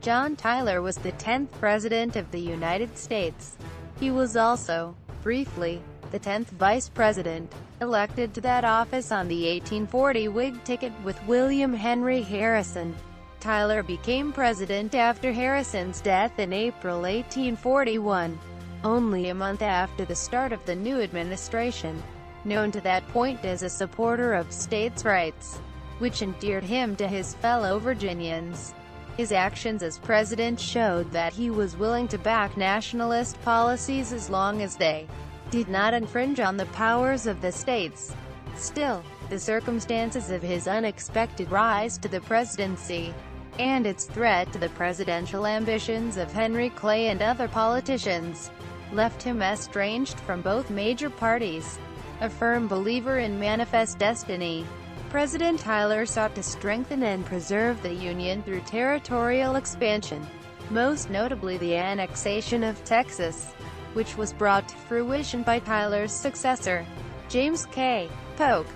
John Tyler was the 10th President of the United States. He was also, briefly, the 10th Vice President, elected to that office on the 1840 Whig ticket with William Henry Harrison. Tyler became president after Harrison's death in April 1841, only a month after the start of the new administration, known to that point as a supporter of states' rights, which endeared him to his fellow Virginians. His actions as president showed that he was willing to back nationalist policies as long as they did not infringe on the powers of the states. Still, the circumstances of his unexpected rise to the presidency, and its threat to the presidential ambitions of Henry Clay and other politicians, left him estranged from both major parties. A firm believer in manifest destiny, President Tyler sought to strengthen and preserve the Union through territorial expansion, most notably the annexation of Texas, which was brought to fruition by Tyler's successor, James K. Polk.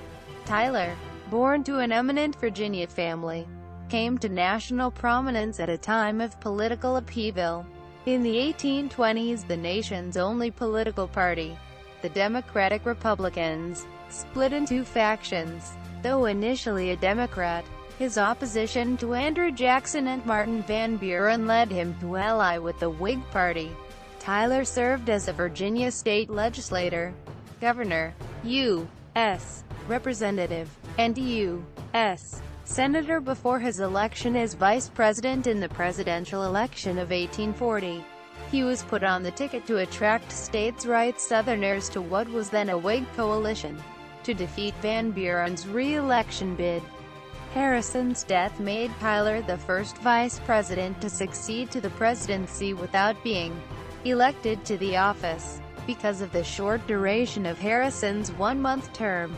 Tyler, born to an eminent Virginia family, came to national prominence at a time of political upheaval. In the 1820s, the nation's only political party, the Democratic Republicans, split into factions. Though initially a Democrat, his opposition to Andrew Jackson and Martin Van Buren led him to ally with the Whig Party. Tyler served as a Virginia state legislator, governor, U.S. representative, and U.S. senator before his election as vice president in the presidential election of 1840. He was put on the ticket to attract states' rights Southerners to what was then a Whig coalition, to defeat Van Buren's re-election bid. Harrison's death made Tyler the first vice president to succeed to the presidency without being elected to the office. Because of the short duration of Harrison's one-month term,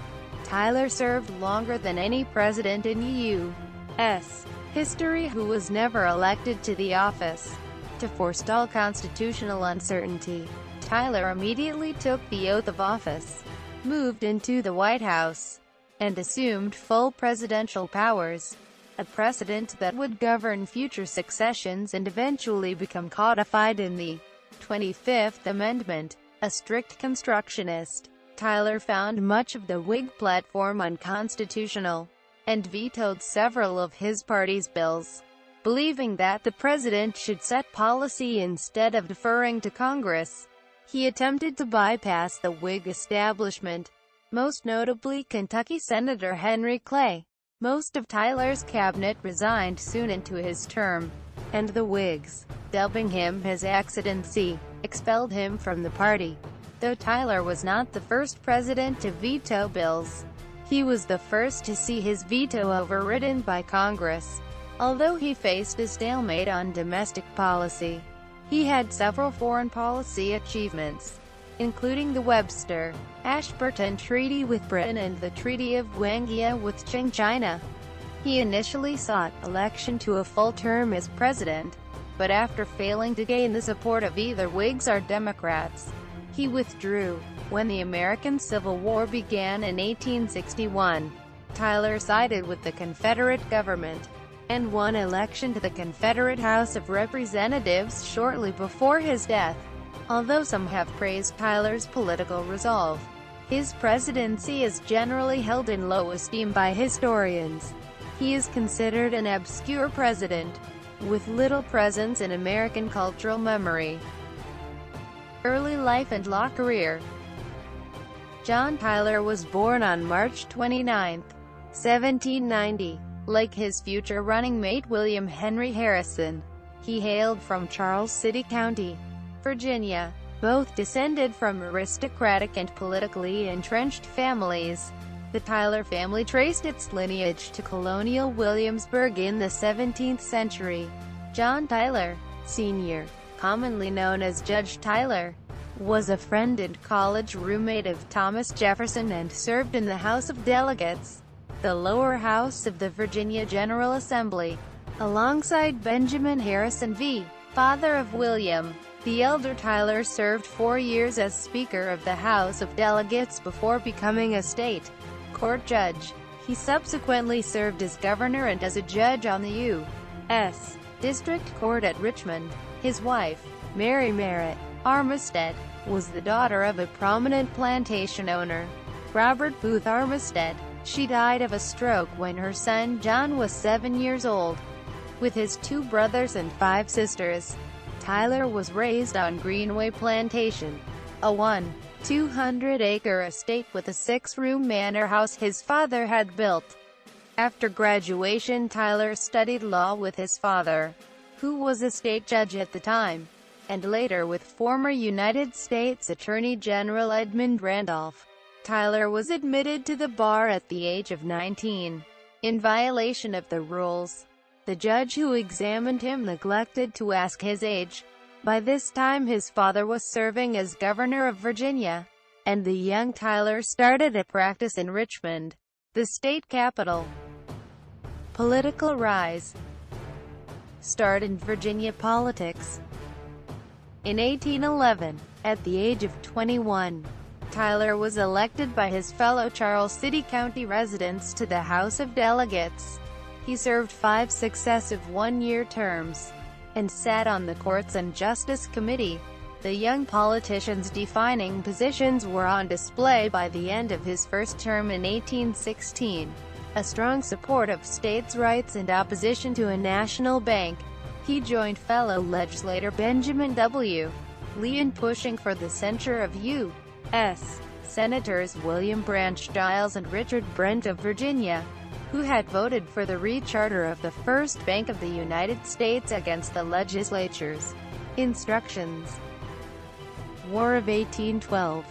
Tyler served longer than any president in U.S. history who was never elected to the office. To forestall constitutional uncertainty, Tyler immediately took the oath of office, moved into the White House, and assumed full presidential powers, a precedent that would govern future successions and eventually become codified in the 25th Amendment. A strict constructionist, Tyler found much of the Whig platform unconstitutional, and vetoed several of his party's bills. Believing that the president should set policy instead of deferring to Congress, he attempted to bypass the Whig establishment, most notably Kentucky Senator Henry Clay. Most of Tyler's cabinet resigned soon into his term, and the Whigs, dubbing him his Excellency, expelled him from the party. Though Tyler was not the first president to veto bills, he was the first to see his veto overridden by Congress. Although he faced a stalemate on domestic policy, he had several foreign policy achievements, including the Webster-Ashburton Treaty with Britain and the Treaty of Wanghia with Qing China. He initially sought election to a full term as president, but after failing to gain the support of either Whigs or Democrats, he withdrew. When the American Civil War began in 1861, Tyler sided with the Confederate government, and won election to the Confederate House of Representatives shortly before his death. Although some have praised Tyler's political resolve, his presidency is generally held in low esteem by historians. He is considered an obscure president, with little presence in American cultural memory. Early life and law career. John Tyler was born on March 29, 1790. Like his future running mate William Henry Harrison, he hailed from Charles City County, Virginia. Both descended from aristocratic and politically entrenched families. The Tyler family traced its lineage to colonial Williamsburg in the 17th century. John Tyler, Sr., commonly known as Judge Tyler, was a friend and college roommate of Thomas Jefferson and served in the House of Delegates, the lower house of the Virginia General Assembly, alongside Benjamin Harrison V., father of William. The elder Tyler served 4 years as Speaker of the House of Delegates before becoming a state court judge. He subsequently served as governor and as a judge on the U.S. District Court at Richmond. His wife, Mary Merritt Armistead, was the daughter of a prominent plantation owner, Robert Booth Armistead. She died of a stroke when her son John was 7 years old. With his 2 brothers and 5 sisters, Tyler was raised on Greenway Plantation, a 200-acre estate with a 6-room manor house his father had built. After graduation, Tyler studied law with his father, who was a state judge at the time, and later with former United States Attorney General Edmund Randolph. Tyler was admitted to the bar at the age of 19. In violation of the rules, the judge who examined him neglected to ask his age. By this time his father was serving as governor of Virginia, and the young Tyler started a practice in Richmond, the state capital. Political rise. Start in Virginia politics. In 1811, at the age of 21, Tyler was elected by his fellow Charles City County residents to the House of Delegates. He served 5 successive one-year terms, and sat on the Courts and Justice Committee. The young politician's defining positions were on display by the end of his first term in 1816. A strong support of states' rights and opposition to a national bank. He joined fellow legislator Benjamin W. Lee in pushing for the censure of U.S. Senators William Branch Giles and Richard Brent of Virginia, who had voted for the recharter of the First Bank of the United States against the legislature's instructions. War of 1812.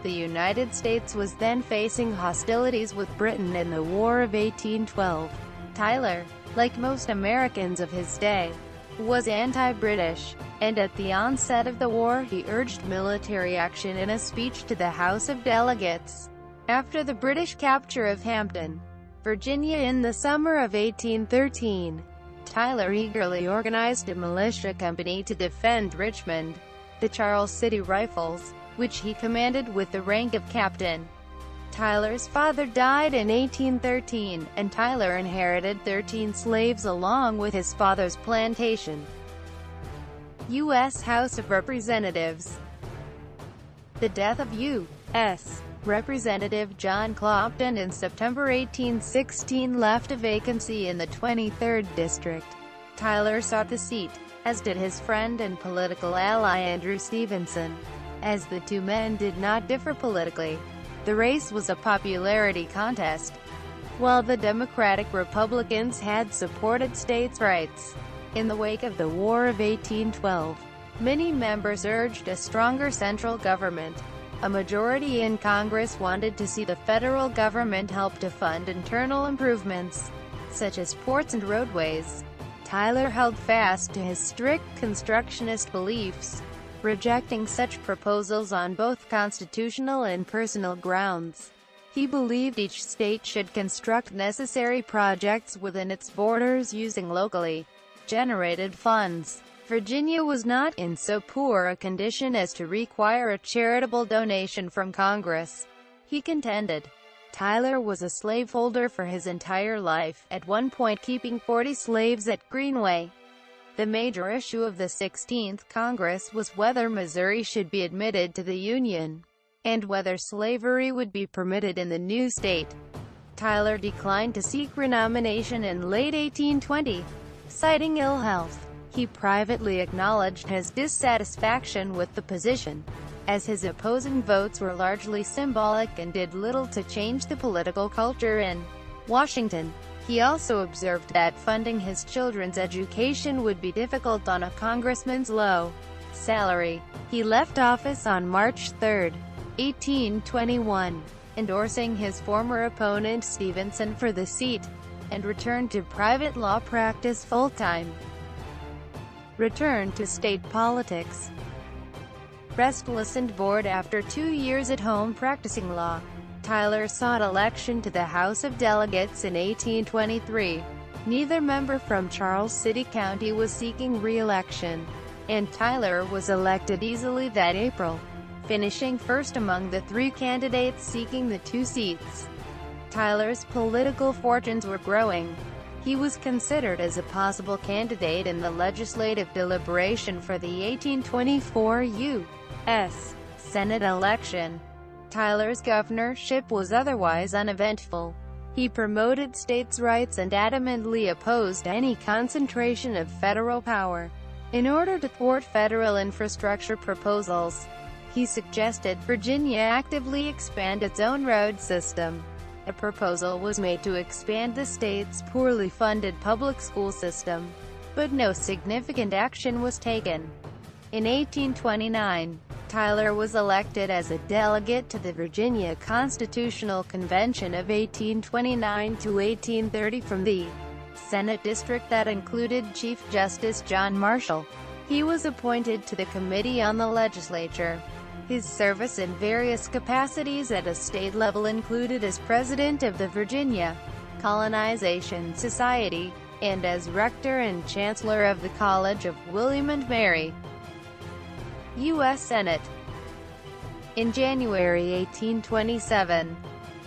The United States was then facing hostilities with Britain in the War of 1812. Tyler, like most Americans of his day, was anti-British, and at the onset of the war he urged military action in a speech to the House of Delegates. After the British capture of Hampton, Virginia in the summer of 1813, Tyler eagerly organized a militia company to defend Richmond, the Charles City Rifles, which he commanded with the rank of captain. Tyler's father died in 1813, and Tyler inherited 13 slaves along with his father's plantation. U.S. House of Representatives. The death of U.S. Representative John Clopton in September 1816 left a vacancy in the 23rd District. Tyler sought the seat, as did his friend and political ally Andrew Stevenson. As the two men did not differ politically, the race was a popularity contest. While the Democratic Republicans had supported states' rights in the wake of the War of 1812, many members urged a stronger central government. A majority in Congress wanted to see the federal government help to fund internal improvements, such as ports and roadways. Tyler held fast to his strict constructionist beliefs, rejecting such proposals on both constitutional and personal grounds. He believed each state should construct necessary projects within its borders using locally generated funds. Virginia was not in so poor a condition as to require a charitable donation from Congress, he contended. Tyler was a slaveholder for his entire life, at one point keeping 40 slaves at Greenway. The major issue of the 16th Congress was whether Missouri should be admitted to the Union, and whether slavery would be permitted in the new state. Tyler declined to seek renomination in late 1820, citing ill health. He privately acknowledged his dissatisfaction with the position, as his opposing votes were largely symbolic and did little to change the political culture in Washington. He also observed that funding his children's education would be difficult on a congressman's low salary. He left office on March 3, 1821, endorsing his former opponent Stevenson for the seat, and returned to private law practice full-time. Return to state politics. Restless and bored after 2 years at home practicing law, Tyler sought election to the House of Delegates in 1823. Neither member from Charles City County was seeking re-election, and Tyler was elected easily that April, finishing first among the 3 candidates seeking the 2 seats. Tyler's political fortunes were growing. He was considered as a possible candidate in the legislative deliberation for the 1824 U.S. Senate election. Tyler's governorship was otherwise uneventful. He promoted states' rights and adamantly opposed any concentration of federal power. In order to thwart federal infrastructure proposals, he suggested Virginia actively expand its own road system. A proposal was made to expand the state's poorly funded public school system, but no significant action was taken. In 1829, Tyler was elected as a delegate to the Virginia Constitutional Convention of 1829 to 1830 from the Senate district that included Chief Justice John Marshall. He was appointed to the Committee on the Legislature. His service in various capacities at a state level included as president of the Virginia Colonization Society, and as rector and chancellor of the College of William and Mary. U.S. Senate. In January 1827,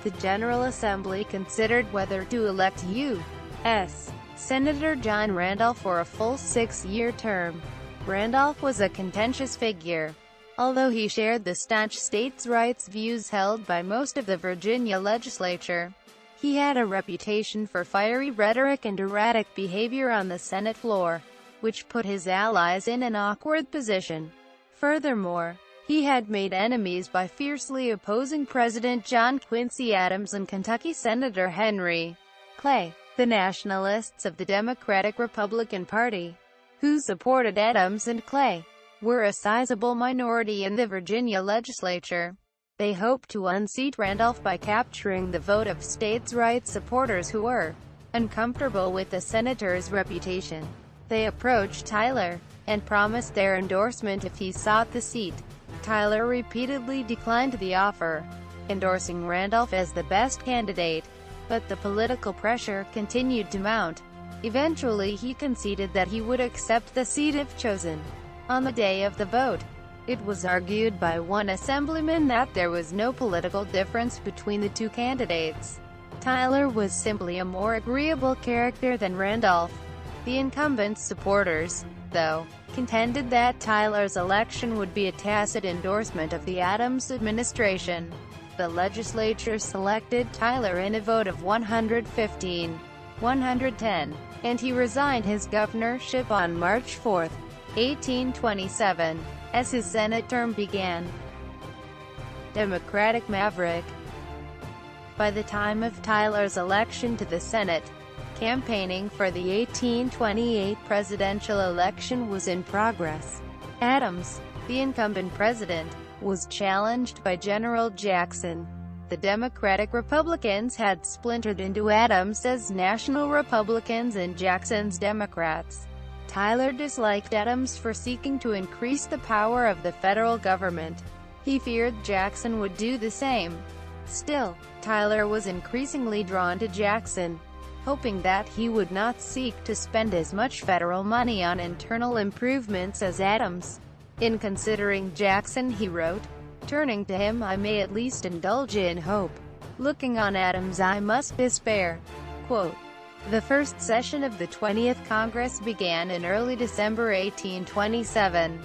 the General Assembly considered whether to elect U.S. Senator John Randolph for a full 6-year term. Randolph was a contentious figure. Although he shared the staunch states' rights views held by most of the Virginia legislature, he had a reputation for fiery rhetoric and erratic behavior on the Senate floor, which put his allies in an awkward position. Furthermore, he had made enemies by fiercely opposing President John Quincy Adams and Kentucky Senator Henry Clay, the nationalists of the Democratic-Republican Party, who supported Adams and Clay, were a sizable minority in the Virginia legislature. They hoped to unseat Randolph by capturing the vote of states' rights supporters who were uncomfortable with the senator's reputation. They approached Tyler and promised their endorsement if he sought the seat. Tyler repeatedly declined the offer, endorsing Randolph as the best candidate, but the political pressure continued to mount. Eventually he conceded that he would accept the seat if chosen. On the day of the vote, it was argued by one assemblyman that there was no political difference between the two candidates. Tyler was simply a more agreeable character than Randolph. The incumbent's supporters, though, contended that Tyler's election would be a tacit endorsement of the Adams administration. The legislature selected Tyler in a vote of 115-110, and he resigned his governorship on March 4, 1827, as his Senate term began. Democratic maverick. By the time of Tyler's election to the Senate, campaigning for the 1828 presidential election was in progress. Adams, the incumbent president, was challenged by General Jackson. The Democratic Republicans had splintered into Adams's National Republicans and Jackson's Democrats. Tyler disliked Adams for seeking to increase the power of the federal government. He feared Jackson would do the same. Still, Tyler was increasingly drawn to Jackson, hoping that he would not seek to spend as much federal money on internal improvements as Adams. In considering Jackson, he wrote, "Turning to him I may at least indulge in hope. Looking on Adams I must despair." Quote, the first session of the 20th Congress began in early December 1827.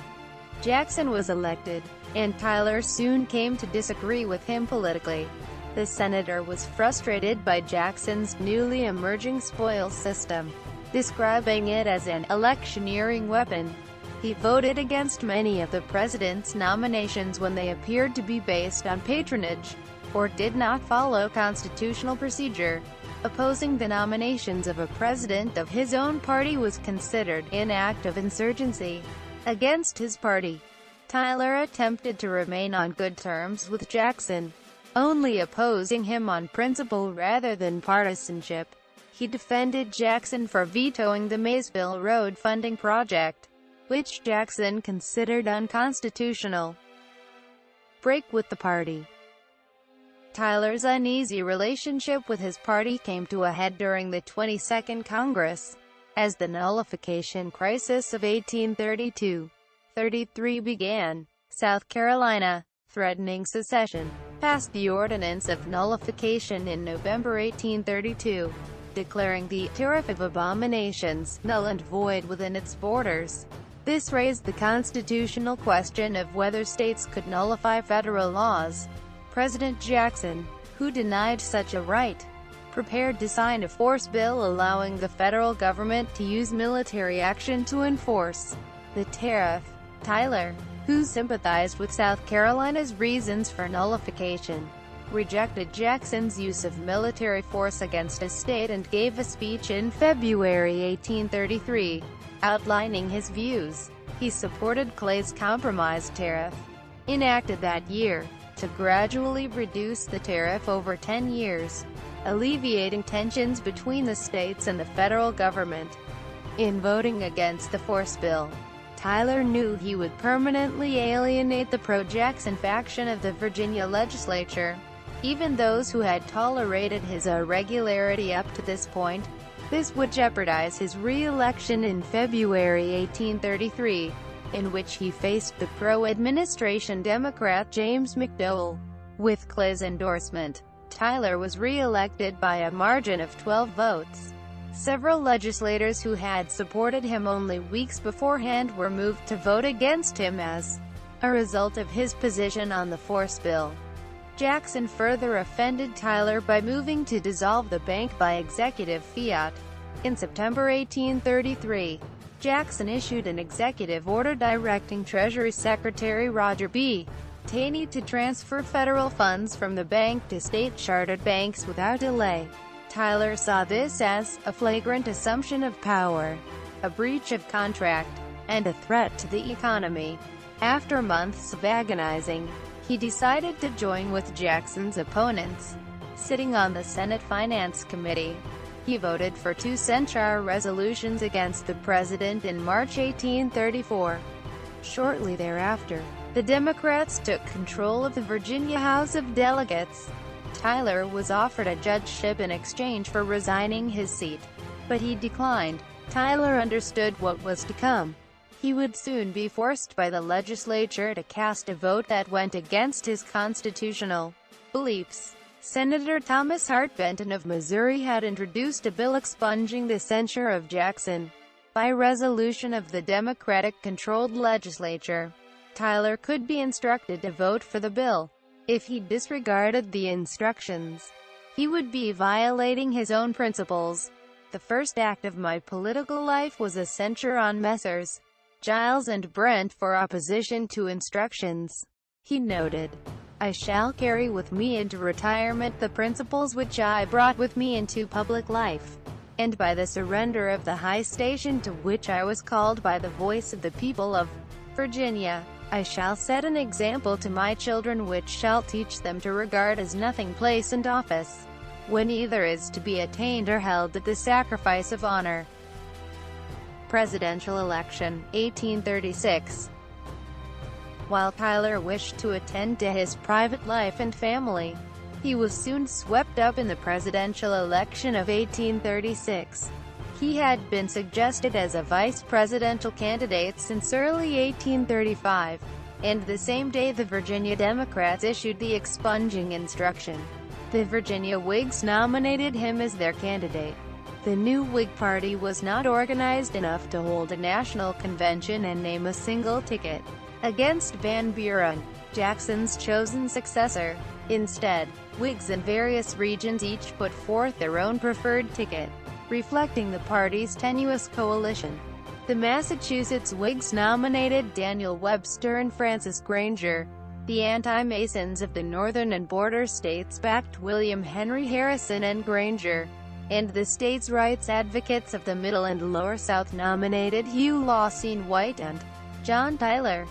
Jackson was elected, and Tyler soon came to disagree with him politically. The senator was frustrated by Jackson's newly emerging spoils system, describing it as an electioneering weapon. He voted against many of the president's nominations when they appeared to be based on patronage, or did not follow constitutional procedure. Opposing the nominations of a president of his own party was considered an act of insurgency against his party. Tyler attempted to remain on good terms with Jackson, only opposing him on principle rather than partisanship. He defended Jackson for vetoing the Maysville Road funding project, which Jackson considered unconstitutional. Break with the party. Tyler's uneasy relationship with his party came to a head during the 22nd Congress, as the nullification crisis of 1832-33 began. South Carolina, threatening secession, passed the Ordinance of Nullification in November 1832. declaring the tariff of abominations null and void within its borders. This raised the constitutional question of whether states could nullify federal laws. President Jackson, who denied such a right, prepared to sign a force bill allowing the federal government to use military action to enforce the tariff. Tyler, who sympathized with South Carolina's reasons for nullification, rejected Jackson's use of military force against his state and gave a speech in February 1833, outlining his views. He supported Clay's compromise tariff, enacted that year, to gradually reduce the tariff over 10 years, alleviating tensions between the states and the federal government. In voting against the force bill, Tyler knew he would permanently alienate the pro-Jackson faction of the Virginia legislature. Even those who had tolerated his irregularity up to this point, this would jeopardize his re-election in February 1833, in which he faced the pro-administration Democrat James McDowell. With Clay's endorsement, Tyler was re-elected by a margin of 12 votes. Several legislators who had supported him only weeks beforehand were moved to vote against him as a result of his position on the force bill. Jackson further offended Tyler by moving to dissolve the bank by executive fiat. In September 1833, Jackson issued an executive order directing Treasury Secretary Roger B. Taney to transfer federal funds from the bank to state-chartered banks without delay. Tyler saw this as a flagrant assumption of power, a breach of contract, and a threat to the economy. After months of agonizing, he decided to join with Jackson's opponents. Sitting on the Senate Finance Committee, he voted for 2 censure resolutions against the president in March 1834. Shortly thereafter, the Democrats took control of the Virginia House of Delegates. Tyler was offered a judgeship in exchange for resigning his seat, but he declined. Tyler understood what was to come. He would soon be forced by the legislature to cast a vote that went against his constitutional beliefs. Senator Thomas Hart Benton of Missouri had introduced a bill expunging the censure of Jackson. By resolution of the Democratic-controlled legislature, Tyler could be instructed to vote for the bill. If he disregarded the instructions, he would be violating his own principles. The first act of my political life was a censure on Messrs. Giles and Brent for opposition to instructions. He noted, "I shall carry with me into retirement the principles which I brought with me into public life, and by the surrender of the high station to which I was called by the voice of the people of Virginia, I shall set an example to my children which shall teach them to regard as nothing place and office, when either is to be attained or held at the sacrifice of honor." Presidential election, 1836. While Tyler wished to attend to his private life and family, he was soon swept up in the presidential election of 1836. He had been suggested as a vice presidential candidate since early 1835, and the same day the Virginia Democrats issued the expunging instruction, the Virginia Whigs nominated him as their candidate. The new Whig Party was not organized enough to hold a national convention and name a single ticket against Van Buren, Jackson's chosen successor. Instead, Whigs in various regions each put forth their own preferred ticket, reflecting the party's tenuous coalition. The Massachusetts Whigs nominated Daniel Webster and Francis Granger. The anti-Masons of the northern and border states backed William Henry Harrison and Granger, and the states' rights advocates of the Middle and Lower South nominated Hugh Lawson White and John Tyler.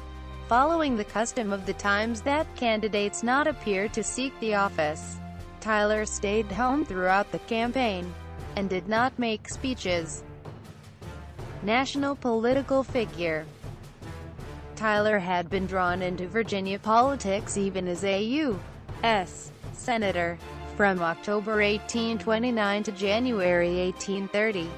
Following the custom of the times that candidates not appear to seek the office, Tyler stayed home throughout the campaign and did not make speeches. National political figure. Tyler had been drawn into Virginia politics even as a U.S. Senator. From October 1829 to January 1830,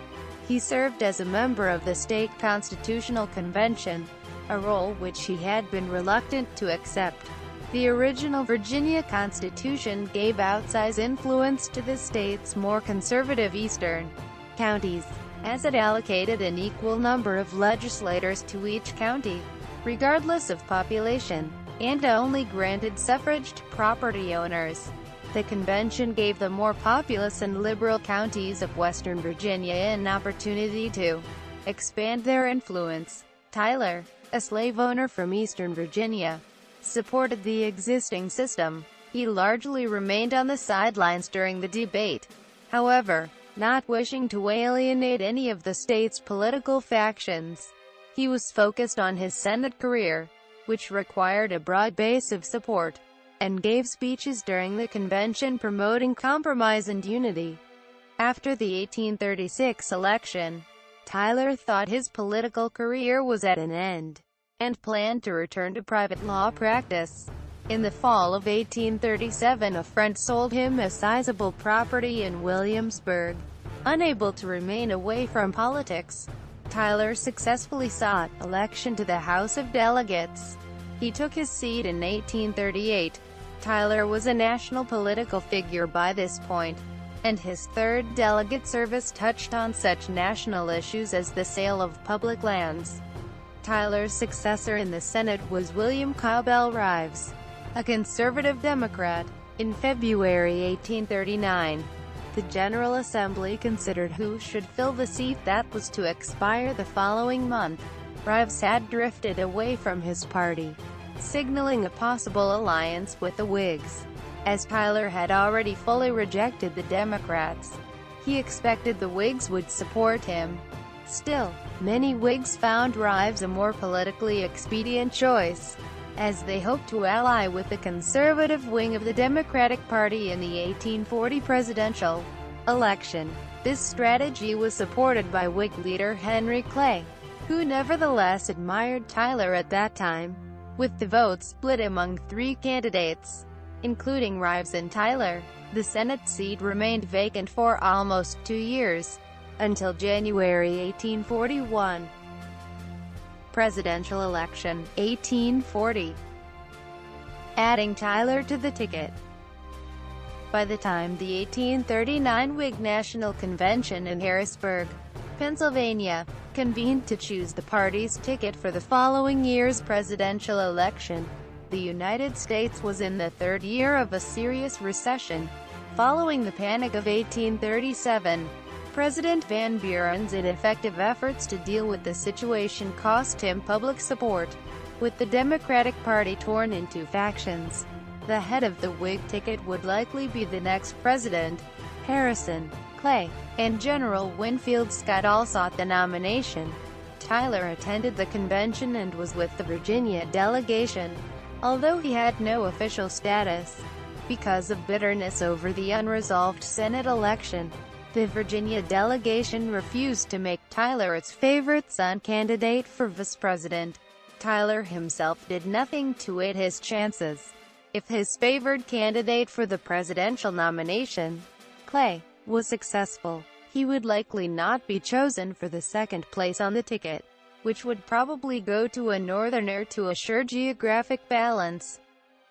he served as a member of the state constitutional convention, a role which he had been reluctant to accept. The original Virginia Constitution gave outsized influence to the state's more conservative eastern counties, as it allocated an equal number of legislators to each county, regardless of population, and only granted suffrage to property owners. The convention gave the more populous and liberal counties of Western Virginia an opportunity to expand their influence. Tyler, a slave owner from Eastern Virginia, supported the existing system. He largely remained on the sidelines during the debate. However, not wishing to alienate any of the state's political factions, he was focused on his Senate career, which required a broad base of support, and gave speeches during the convention promoting compromise and unity. After the 1836 election, Tyler thought his political career was at an end, and planned to return to private law practice. In the fall of 1837, a friend sold him a sizable property in Williamsburg. Unable to remain away from politics, Tyler successfully sought election to the House of Delegates. He took his seat in 1838. Tyler was a national political figure by this point, and his third delegate service touched on such national issues as the sale of public lands. Tyler's successor in the Senate was William Cobell Rives, a conservative Democrat. In February 1839, the General Assembly considered who should fill the seat that was to expire the following month. Rives had drifted away from his party, signaling a possible alliance with the Whigs. As Tyler had already fully rejected the Democrats, he expected the Whigs would support him. Still, many Whigs found Rives a more politically expedient choice, as they hoped to ally with the conservative wing of the Democratic Party in the 1840 presidential election. This strategy was supported by Whig leader Henry Clay, who nevertheless admired Tyler at that time. With the vote split among three candidates, including Rives and Tyler, the Senate seat remained vacant for almost 2 years, until January 1841. Presidential election, 1840. Adding Tyler to the ticket. By the time the 1839 Whig National Convention in Harrisburg, Pennsylvania, convened to choose the party's ticket for the following year's presidential election, the United States was in the third year of a serious recession. Following the Panic of 1837, President Van Buren's ineffective efforts to deal with the situation cost him public support. With the Democratic Party torn into factions, the head of the Whig ticket would likely be the next president. Harrison, Clay, and General Winfield Scott all sought the nomination. Tyler attended the convention and was with the Virginia delegation, although he had no official status. Because of bitterness over the unresolved Senate election, the Virginia delegation refused to make Tyler its favorite son candidate for vice president. Tyler himself did nothing to aid his chances. If his favored candidate for the presidential nomination, Clay, was successful, he would likely not be chosen for the second place on the ticket, which would probably go to a Northerner to assure geographic balance.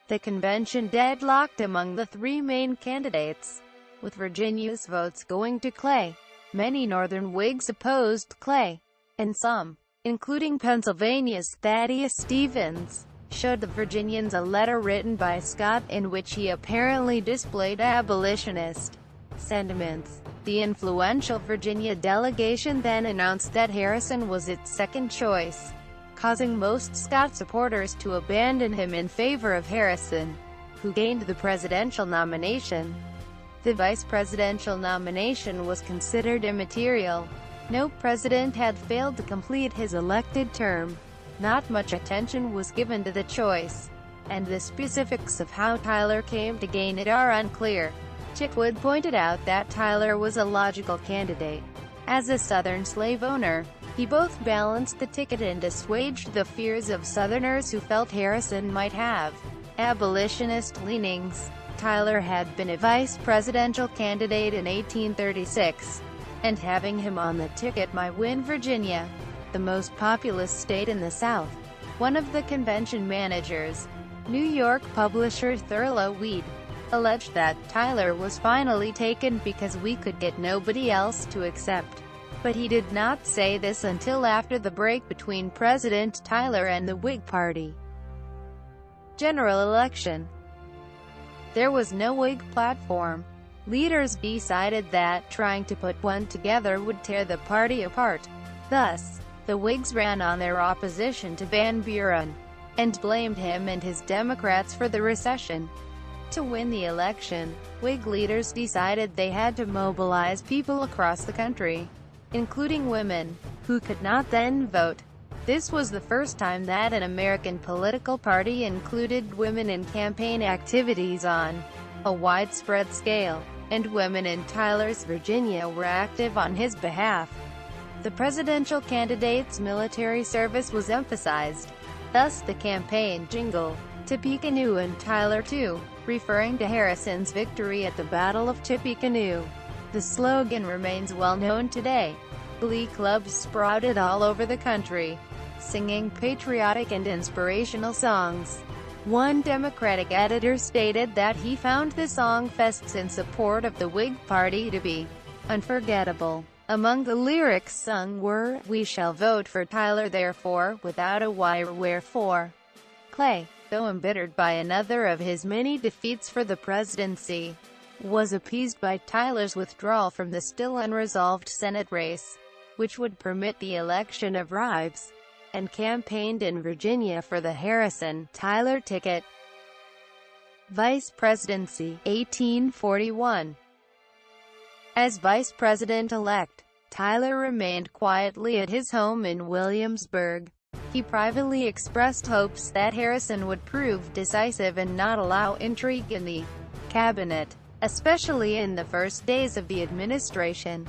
The convention deadlocked among the three main candidates, with Virginia's votes going to Clay. Many Northern Whigs opposed Clay, and some, including Pennsylvania's Thaddeus Stevens, showed the Virginians a letter written by Scott in which he apparently displayed abolitionist sentiments. The influential Virginia delegation then announced that Harrison was its second choice, causing most Scott supporters to abandon him in favor of Harrison, who gained the presidential nomination. The vice presidential nomination was considered immaterial. No president had failed to complete his elected term. Not much attention was given to the choice, and the specifics of how Tyler came to gain it are unclear. Chitwood pointed out that Tyler was a logical candidate. As a Southern slave owner, he both balanced the ticket and assuaged the fears of Southerners who felt Harrison might have abolitionist leanings. Tyler had been a vice presidential candidate in 1836, and having him on the ticket might win Virginia, the most populous state in the South. One of the convention managers, New York publisher Thurlow Weed alleged that Tyler was finally taken because we could get nobody else to accept. But he did not say this until after the break between President Tyler and the Whig Party general election. There was no Whig platform. Leaders decided that trying to put one together would tear the party apart. Thus, the Whigs ran on their opposition to Van Buren, and blamed him and his Democrats for the recession. To win the election, Whig leaders decided they had to mobilize people across the country, including women, who could not then vote. This was the first time that an American political party included women in campaign activities on a widespread scale, and women in Tyler's Virginia were active on his behalf. The presidential candidate's military service was emphasized. Thus the campaign jingle, Tippecanoe and Tyler too, referring to Harrison's victory at the Battle of Tippecanoe. The slogan remains well known today. Glee clubs sprouted all over the country, singing patriotic and inspirational songs. One Democratic editor stated that he found the song fests in support of the Whig Party to be unforgettable. Among the lyrics sung were, "We shall vote for Tyler therefore, without a why or wherefore." Clay, though embittered by another of his many defeats for the presidency, was appeased by Tyler's withdrawal from the still unresolved Senate race, which would permit the election of Rives, and campaigned in Virginia for the Harrison-Tyler ticket. Vice Presidency, 1841. As Vice President-elect, Tyler remained quietly at his home in Williamsburg. He privately expressed hopes that Harrison would prove decisive and not allow intrigue in the cabinet, especially in the first days of the administration.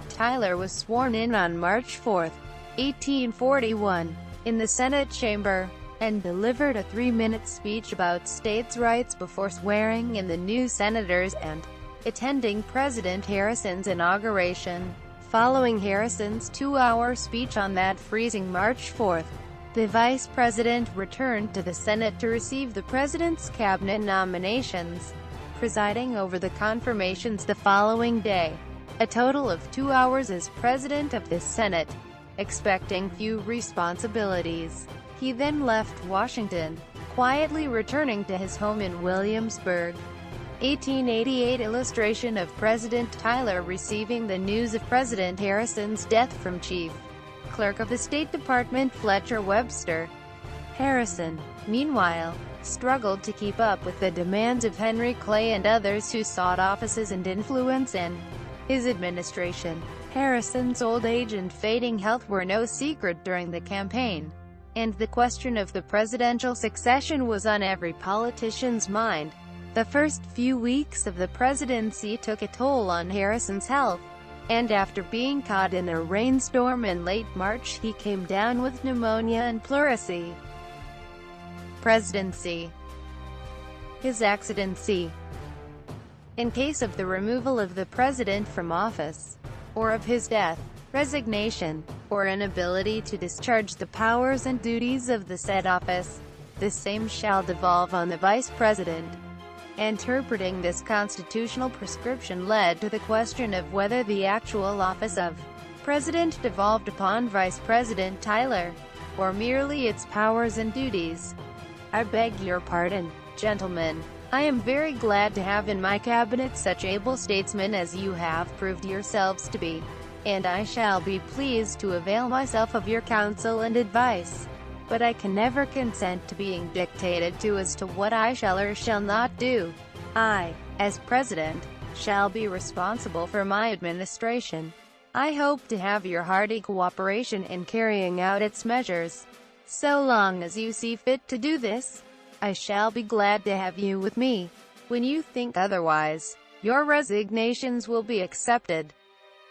Tyler was sworn in on March 4, 1841, in the Senate chamber, and delivered a 3-minute speech about states' rights before swearing in the new senators and attending President Harrison's inauguration. Following Harrison's 2-hour speech on that freezing March 4, the vice president returned to the Senate to receive the president's cabinet nominations, presiding over the confirmations the following day. A total of 2 hours as president of the Senate, expecting few responsibilities. He then left Washington, quietly returning to his home in Williamsburg. 1888 illustration of President Tyler receiving the news of President Harrison's death from Chief Clerk of the State Department Fletcher Webster. Harrison, meanwhile, struggled to keep up with the demands of Henry Clay and others who sought offices and influence in his administration. Harrison's old age and fading health were no secret during the campaign, and the question of the presidential succession was on every politician's mind. The first few weeks of the presidency took a toll on Harrison's health, and after being caught in a rainstorm in late March he came down with pneumonia and pleurisy. Presidency. His accidency. In case of the removal of the president from office, or of his death, resignation, or inability to discharge the powers and duties of the said office, the same shall devolve on the vice president. Interpreting this constitutional prescription led to the question of whether the actual office of president devolved upon Vice President Tyler, or merely its powers and duties. I beg your pardon, gentlemen. I am very glad to have in my cabinet such able statesmen as you have proved yourselves to be, and I shall be pleased to avail myself of your counsel and advice. But I can never consent to being dictated to as to what I shall or shall not do. I, as President, shall be responsible for my administration. I hope to have your hearty cooperation in carrying out its measures. So long as you see fit to do this, I shall be glad to have you with me. When you think otherwise, your resignations will be accepted.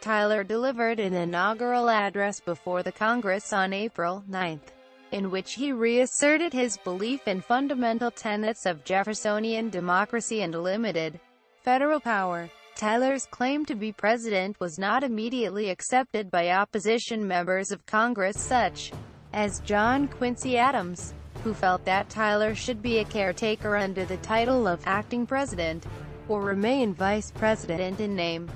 Tyler delivered an inaugural address before the Congress on April 9, in which he reasserted his belief in fundamental tenets of Jeffersonian democracy and limited federal power. Tyler's claim to be president was not immediately accepted by opposition members of Congress such as John Quincy Adams, who felt that Tyler should be a caretaker under the title of acting president, or remain vice president in name.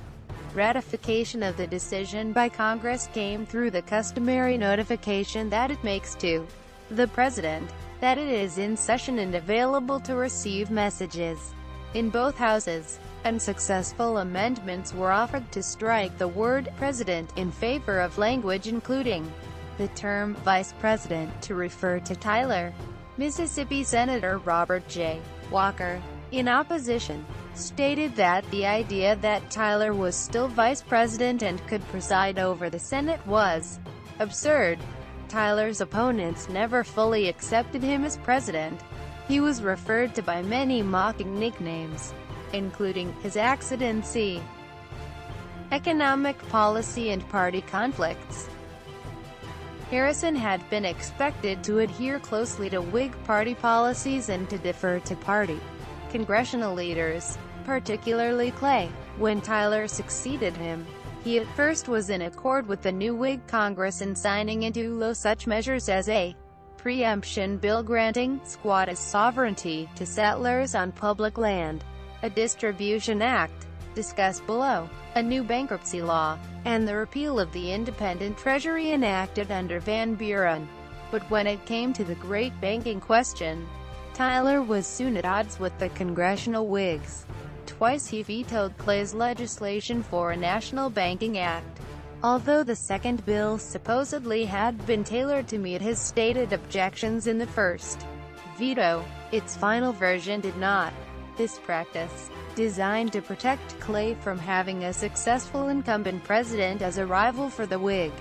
Ratification of the decision by Congress came through the customary notification that it makes to the president that it is in session and available to receive messages in both houses. Unsuccessful amendments were offered to strike the word president in favor of language including the term vice president to refer to Tyler. Mississippi Senator Robert J. Walker, in opposition, stated that the idea that Tyler was still vice president and could preside over the Senate was absurd. Tyler's opponents never fully accepted him as president. He was referred to by many mocking nicknames, including his accidency, economic policy and party conflicts. Harrison had been expected to adhere closely to Whig party policies and to defer to party congressional leaders, particularly Clay. When Tyler succeeded him, he at first was in accord with the new Whig Congress in signing into law such measures as a preemption bill granting squatters' sovereignty to settlers on public land, a distribution act, discussed below, a new bankruptcy law, and the repeal of the independent treasury enacted under Van Buren. But when it came to the great banking question, Tyler was soon at odds with the congressional Whigs. Twice he vetoed Clay's legislation for a national banking act. Although the second bill supposedly had been tailored to meet his stated objections in the first veto, its final version did not. This practice, designed to protect Clay from having a successful incumbent president as a rival for the Whig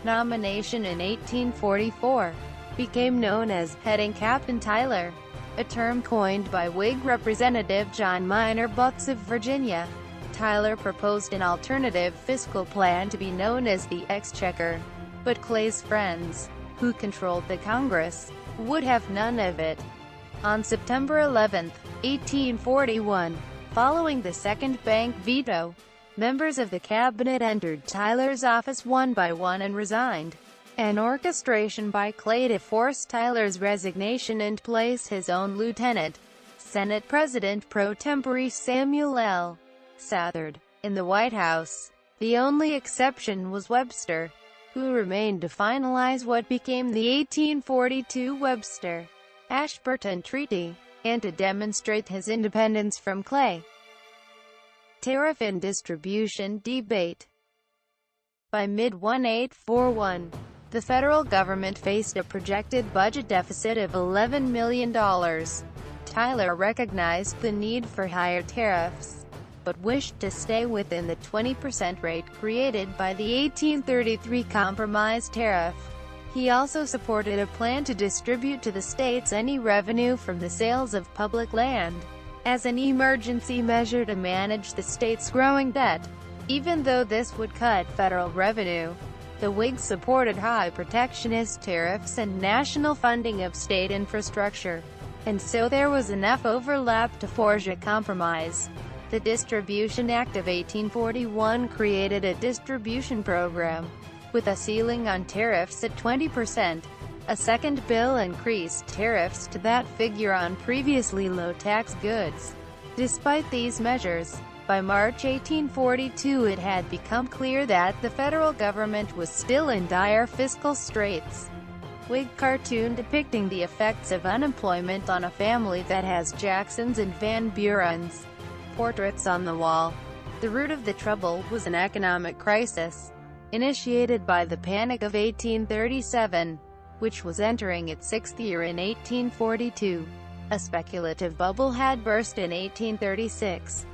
nomination in 1844, became known as "heading Captain Tyler," a term coined by Whig Representative John Minor Butts of Virginia. Tyler proposed an alternative fiscal plan to be known as the Exchequer, but Clay's friends, who controlled the Congress, would have none of it. On September 11, 1841, following the second bank veto, members of the cabinet entered Tyler's office one by one and resigned. An orchestration by Clay to force Tyler's resignation and place his own lieutenant, Senate President pro tempore Samuel L. Southard, in the White House. The only exception was Webster, who remained to finalize what became the 1842 Webster-Ashburton Treaty, and to demonstrate his independence from Clay. Tariff and distribution debate. By mid-1841, the federal government faced a projected budget deficit of $11 million. Tyler recognized the need for higher tariffs, but wished to stay within the 20% rate created by the 1833 compromise tariff. He also supported a plan to distribute to the states any revenue from the sales of public land, as an emergency measure to manage the state's growing debt. Even though this would cut federal revenue, the Whigs supported high protectionist tariffs and national funding of state infrastructure, and so there was enough overlap to forge a compromise. The Distribution Act of 1841 created a distribution program, with a ceiling on tariffs at 20%. A second bill increased tariffs to that figure on previously low-tax goods. Despite these measures, by March 1842 it had become clear that the federal government was still in dire fiscal straits. Whig cartoon depicting the effects of unemployment on a family that has Jacksons and Van Buren's portraits on the wall. The root of the trouble was an economic crisis, initiated by the Panic of 1837, which was entering its sixth year in 1842. A speculative bubble had burst in 1836-39,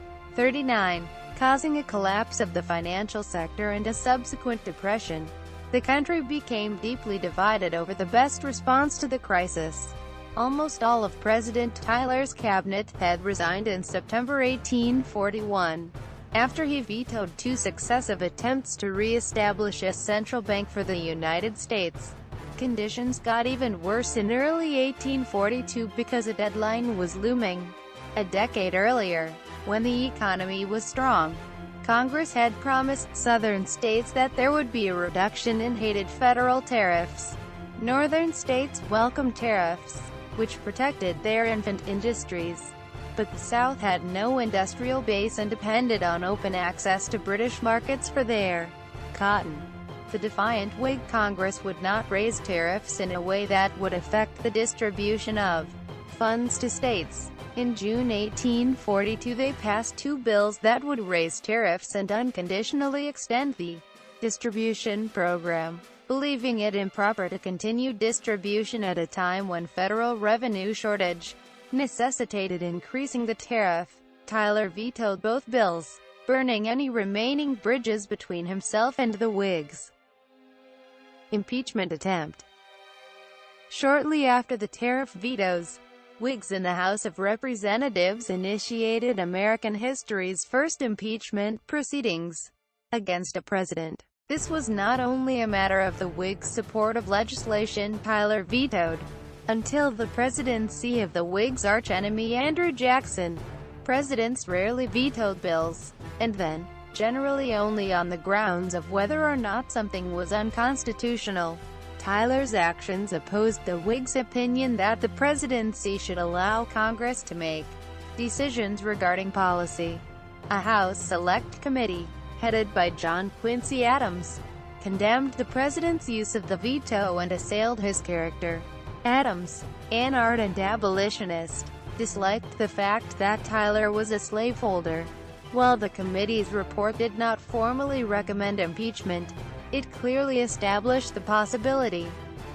causing a collapse of the financial sector and a subsequent depression. The country became deeply divided over the best response to the crisis. Almost all of President Tyler's cabinet had resigned in September 1841, after he vetoed two successive attempts to re-establish a central bank for the United States. Conditions got even worse in early 1842 because a deadline was looming. A decade earlier, when the economy was strong, Congress had promised Southern states that there would be a reduction in hated federal tariffs. Northern states welcomed tariffs, which protected their infant industries. But the South had no industrial base and depended on open access to British markets for their cotton. The defiant Whig Congress would not raise tariffs in a way that would affect the distribution of funds to states. In June 1842 they passed two bills that would raise tariffs and unconditionally extend the distribution program, believing it improper to continue distribution at a time when federal revenue shortage necessitated increasing the tariff. Tyler vetoed both bills, burning any remaining bridges between himself and the Whigs. Impeachment attempt. Shortly after the tariff vetoes, Whigs in the House of Representatives initiated American history's first impeachment proceedings against a president. This was not only a matter of the Whigs' support of legislation Tyler vetoed. Until the presidency of the Whigs' archenemy Andrew Jackson, presidents rarely vetoed bills, and then, generally only on the grounds of whether or not something was unconstitutional. Tyler's actions opposed the Whigs' opinion that the presidency should allow Congress to make decisions regarding policy. A House Select Committee, headed by John Quincy Adams, condemned the president's use of the veto and assailed his character. Adams, an ardent abolitionist, disliked the fact that Tyler was a slaveholder. While the committee's report did not formally recommend impeachment, it clearly established the possibility.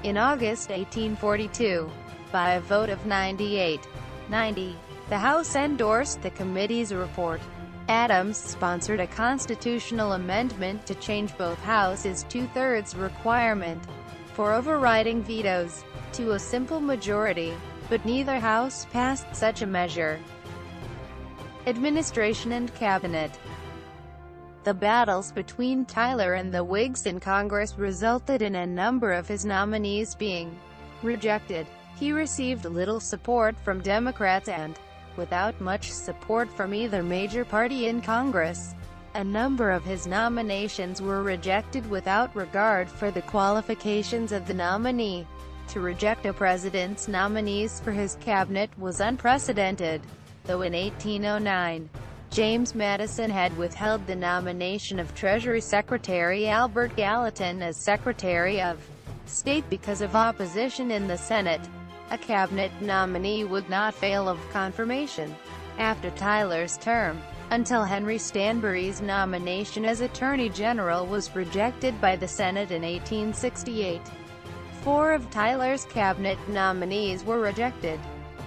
In August 1842, by a vote of 98-90, the House endorsed the committee's report. Adams sponsored a constitutional amendment to change both houses' two-thirds requirement for overriding vetoes to a simple majority, but neither house passed such a measure. Administration and Cabinet. The battles between Tyler and the Whigs in Congress resulted in a number of his nominees being rejected. He received little support from Democrats and, without much support from either major party in Congress, a number of his nominations were rejected without regard for the qualifications of the nominee. To reject a president's nominees for his cabinet was unprecedented, though in 1809, James Madison had withheld the nomination of Treasury Secretary Albert Gallatin as Secretary of State because of opposition in the Senate. A cabinet nominee would not fail of confirmation after Tyler's term, until Henry Stanbury's nomination as Attorney General was rejected by the Senate in 1868. 4 of Tyler's cabinet nominees were rejected,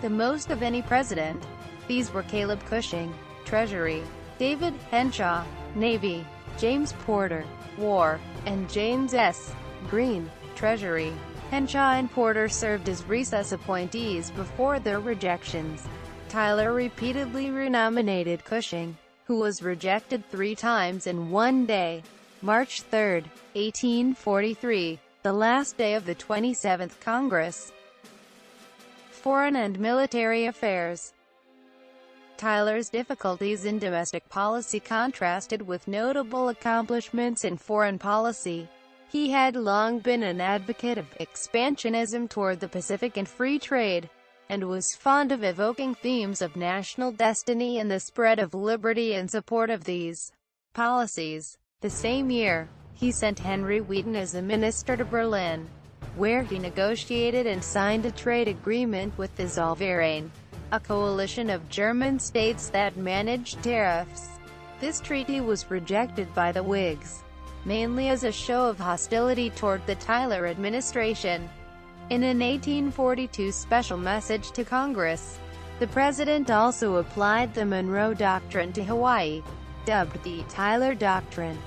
the most of any president. These were Caleb Cushing, Treasury; David Henshaw, Navy; James Porter, War; and James S. Green, Treasury. Henshaw and Porter served as recess appointees before their rejections. Tyler repeatedly renominated Cushing, who was rejected 3 times in one day. March 3, 1843, the last day of the 27th Congress. Foreign and military affairs. Tyler's difficulties in domestic policy contrasted with notable accomplishments in foreign policy. He had long been an advocate of expansionism toward the Pacific and free trade, and was fond of evoking themes of national destiny and the spread of liberty in support of these policies. The same year, he sent Henry Wheaton as a minister to Berlin, where he negotiated and signed a trade agreement with the Zollverein, a coalition of German states that managed tariffs. This treaty was rejected by the Whigs, mainly as a show of hostility toward the Tyler administration. In an 1842 special message to Congress, the president also applied the Monroe Doctrine to Hawaii, dubbed the Tyler Doctrine.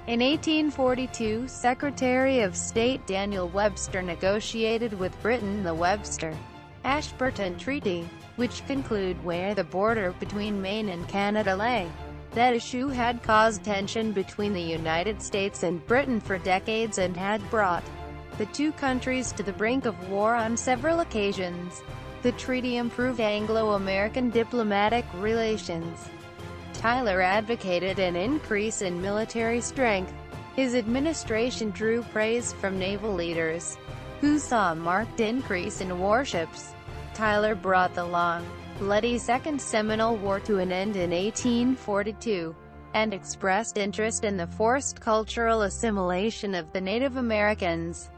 In 1842, Secretary of State Daniel Webster negotiated with Britain the Webster-Ashburton Treaty, which concluded where the border between Maine and Canada lay. That issue had caused tension between the United States and Britain for decades and had brought the two countries to the brink of war on several occasions. The treaty improved Anglo-American diplomatic relations. Tyler advocated an increase in military strength. His administration drew praise from naval leaders, who saw a marked increase in warships. Tyler brought the long, bloody Second Seminole War to an end in 1842, and expressed interest in the forced cultural assimilation of the Native Americans.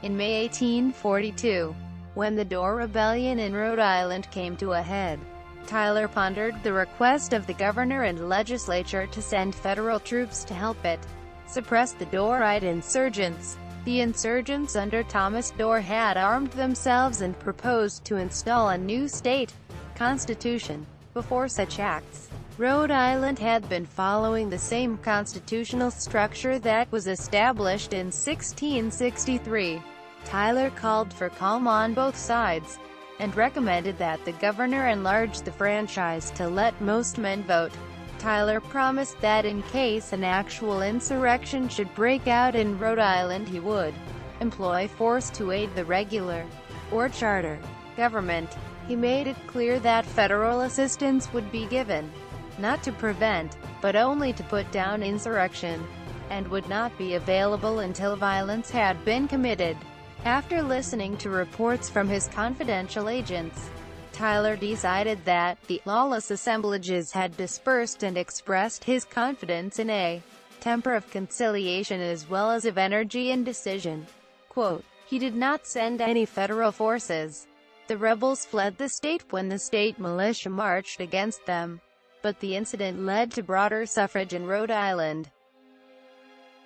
In May 1842, when the Dorr Rebellion in Rhode Island came to a head, Tyler pondered the request of the governor and legislature to send federal troops to help it suppress the Dorrite insurgents. The insurgents under Thomas Dorr had armed themselves and proposed to install a new state constitution. Before such acts, Rhode Island had been following the same constitutional structure that was established in 1663. Tyler called for calm on both sides, and recommended that the governor enlarge the franchise to let most men vote. Tyler promised that in case an actual insurrection should break out in Rhode Island he would employ force to aid the regular, or charter, government. He made it clear that federal assistance would be given, not to prevent, but only to put down insurrection, and would not be available until violence had been committed. After listening to reports from his confidential agents, Tyler decided that the lawless assemblages had dispersed and expressed his confidence in a temper of conciliation as well as of energy and decision. Quote, "He did not send any federal forces. The rebels fled the state when the state militia marched against them, but the incident led to broader suffrage in Rhode Island."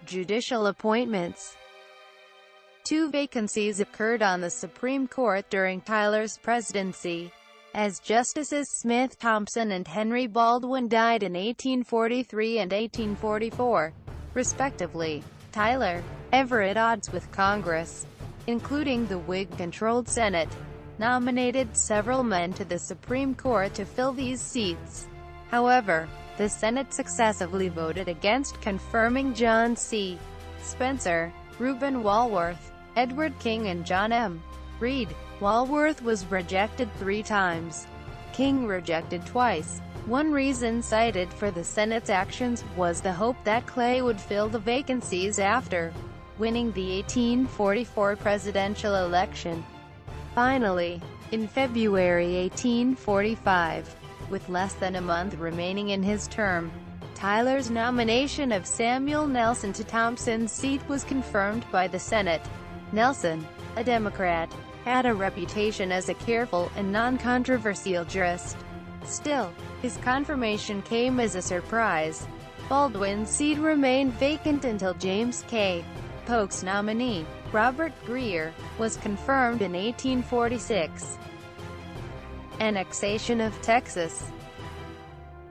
Judicial appointments. 2 vacancies occurred on the Supreme Court during Tyler's presidency, as Justices Smith Thompson and Henry Baldwin died in 1843 and 1844, respectively. Tyler, ever at odds with Congress, including the Whig-controlled Senate, nominated several men to the Supreme Court to fill these seats. However, the Senate successively voted against confirming John C. Spencer, Reuben Walworth, Edward King and John M. Reed. Walworth was rejected 3 times. King rejected twice. One reason cited for the Senate's actions was the hope that Clay would fill the vacancies after winning the 1844 presidential election. Finally, in February 1845, with less than a month remaining in his term, Tyler's nomination of Samuel Nelson to Thompson's seat was confirmed by the Senate. Nelson, a Democrat, had a reputation as a careful and non-controversial jurist. Still, his confirmation came as a surprise. Baldwin's seat remained vacant until James K. Polk's nominee, Robert Grier, was confirmed in 1846. Annexation of Texas.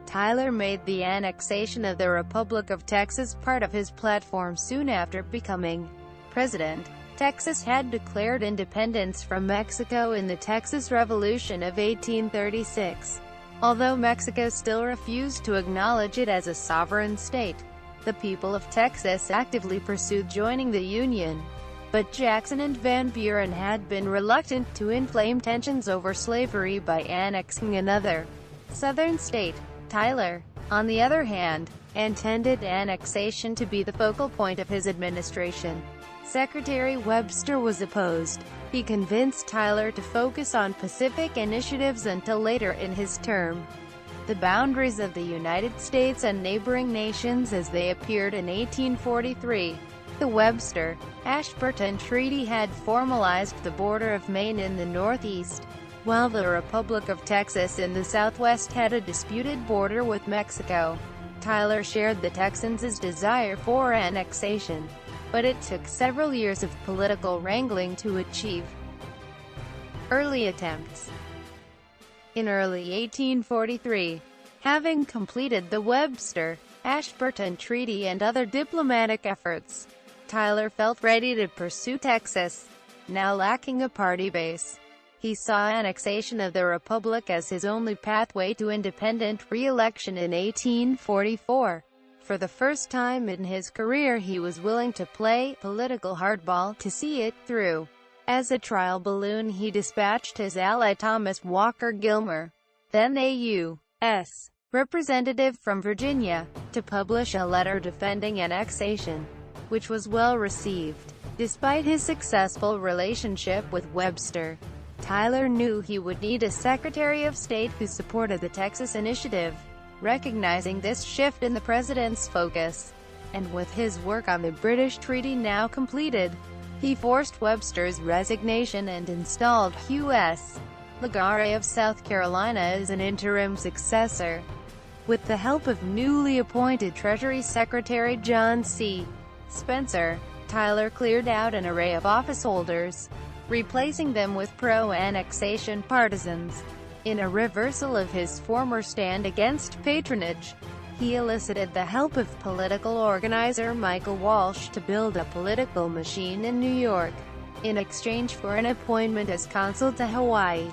Tyler made the annexation of the Republic of Texas part of his platform soon after becoming president. Texas had declared independence from Mexico in the Texas Revolution of 1836. Although Mexico still refused to acknowledge it as a sovereign state, the people of Texas actively pursued joining the Union. But Jackson and Van Buren had been reluctant to inflame tensions over slavery by annexing another southern state. Tyler, on the other hand, intended annexation to be the focal point of his administration. Secretary Webster was opposed. He convinced Tyler to focus on Pacific initiatives until later in his term. The boundaries of the United States and neighboring nations as they appeared in 1843. The Webster-Ashburton Treaty had formalized the border of Maine in the northeast, while the Republic of Texas in the southwest had a disputed border with Mexico. Tyler shared the Texans' desire for annexation, but it took several years of political wrangling to achieve. Early attempts. In early 1843, having completed the Webster-Ashburton Treaty and other diplomatic efforts, Tyler felt ready to pursue Texas, now lacking a party base. He saw annexation of the Republic as his only pathway to independent re-election in 1844. For the first time in his career he was willing to play political hardball to see it through. As a trial balloon he dispatched his ally Thomas Walker Gilmer, then a U.S. representative from Virginia, to publish a letter defending annexation, which was well received. Despite his successful relationship with Webster, Tyler knew he would need a Secretary of State who supported the Texas initiative. Recognizing this shift in the president's focus, and with his work on the British treaty now completed, he forced Webster's resignation and installed Uss Legare of South Carolina as an interim successor. With the help of newly appointed Treasury Secretary John C. Spencer, Tyler cleared out an array of officeholders, replacing them with pro-annexation partisans. In a reversal of his former stand against patronage, he elicited the help of political organizer Michael Walsh to build a political machine in New York, in exchange for an appointment as consul to Hawaii.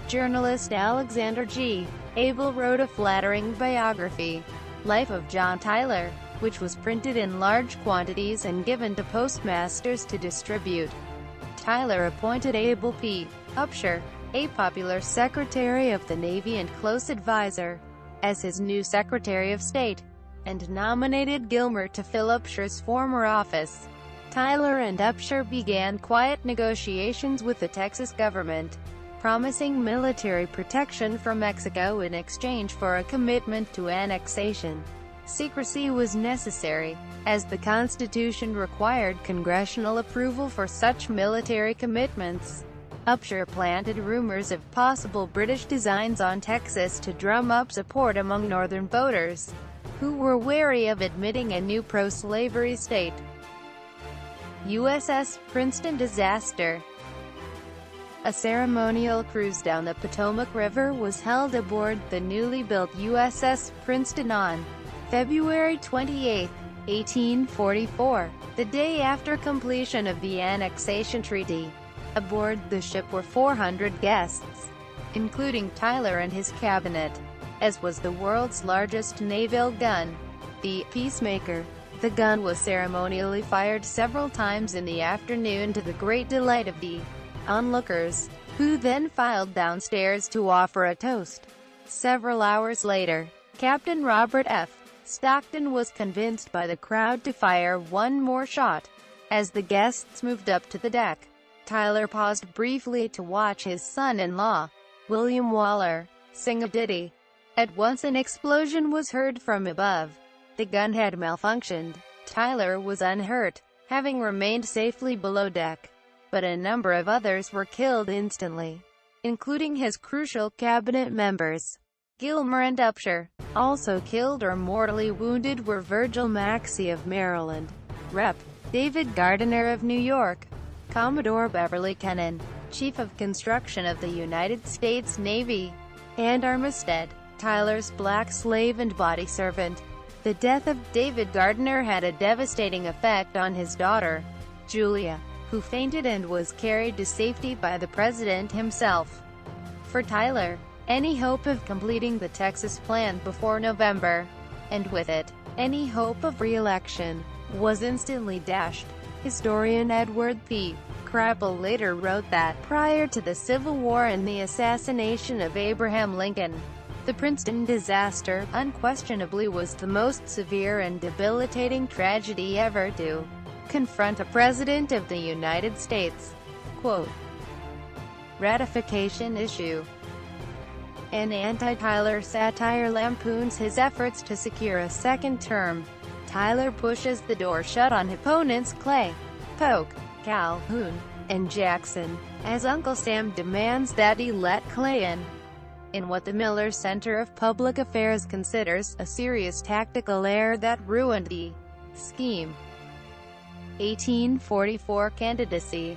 Journalist Alexander G. Abel wrote a flattering biography, Life of John Tyler, which was printed in large quantities and given to postmasters to distribute. Tyler appointed Abel P. Upshur, a popular Secretary of the Navy and close advisor, as his new Secretary of State, and nominated Gilmer to fill Upshur's former office. Tyler and Upshur began quiet negotiations with the Texas government, promising military protection from Mexico in exchange for a commitment to annexation. Secrecy was necessary, as the Constitution required congressional approval for such military commitments. Upshur planted rumors of possible British designs on Texas to drum up support among Northern voters, who were wary of admitting a new pro-slavery state. Uss Princeton Disaster. A ceremonial cruise down the Potomac River was held aboard the newly built USS Princeton on February 28, 1844, the day after completion of the Annexation Treaty. Aboard the ship were 400 guests, including Tyler and his cabinet, as was the world's largest naval gun, the Peacemaker. The gun was ceremonially fired several times in the afternoon to the great delight of the onlookers, who then filed downstairs to offer a toast. Several hours later, Captain Robert F. Stockton was convinced by the crowd to fire one more shot. As the guests moved up to the deck, Tyler paused briefly to watch his son-in-law, William Waller, sing a ditty. At once an explosion was heard from above. The gun had malfunctioned. Tyler was unhurt, having remained safely below deck, but a number of others were killed instantly, including his crucial cabinet members. Gilmer and Upshur. Also killed or mortally wounded were Virgil Maxey of Maryland, Rep. David Gardiner of New York, Commodore Beverly Kennan, Chief of Construction of the United States Navy, and Armistead, Tyler's black slave and body servant. The death of David Gardiner had a devastating effect on his daughter, Julia, who fainted and was carried to safety by the president himself. For Tyler, any hope of completing the Texas plan before November, and with it, any hope of re-election, was instantly dashed. Historian Edward P. Crabble later wrote that, prior to the Civil War and the assassination of Abraham Lincoln, the Princeton disaster, unquestionably was the most severe and debilitating tragedy ever to confront a President of the United States. Quote, ratification issue. An anti-Tyler satire lampoons his efforts to secure a second term. Tyler pushes the door shut on opponents Clay, Polk, Calhoun, and Jackson, as Uncle Sam demands that he let Clay in what the Miller Center of Public Affairs considers a serious tactical error that ruined the scheme. 1844 Candidacy.